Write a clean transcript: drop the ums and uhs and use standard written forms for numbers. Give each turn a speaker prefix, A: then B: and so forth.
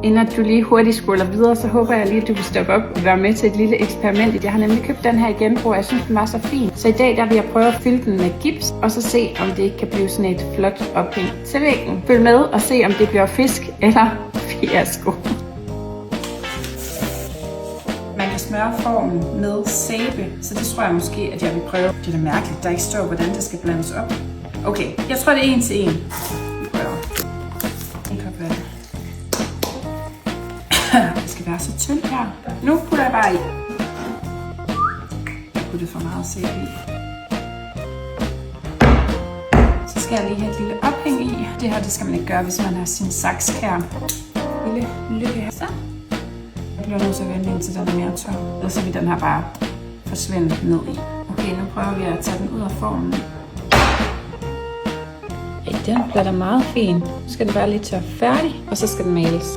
A: Inden du lige hurtigt scroller videre, så håber jeg lige, at du vil stoppe op og være med til et lille eksperiment. Jeg har nemlig købt den her i genbrug, og jeg synes, den var så fin. Så i dag der vil jeg prøve at fylde den med gips, og så se, om det ikke kan blive sådan et flot ophæng til væggen. Følg med og se, om det bliver fisk eller fiasko. Man kan smøre formen med sæbe, så det tror jeg måske, at jeg vil prøve. Det er da mærkeligt, der ikke står, hvordan det skal blandes op. Okay, jeg tror, det er 1 til 1. Vi prøver. En kop vand. Det skal være så tyndt her. Nu putter jeg bare i. Jeg putter for meget sæbe i. Så skal jeg lige have et lille ophæng i. Det her, det skal man ikke gøre, hvis man har sin saks her. Lille lykke her. Så. Jeg bliver nødt til at vente indtil den er mere tør. Ellers så vil den her bare forsvinde ned i. Okay, nu prøver vi at tage den ud af formen. Den bliver da meget fin. Nu skal det være lidt tør færdig, og så skal den males.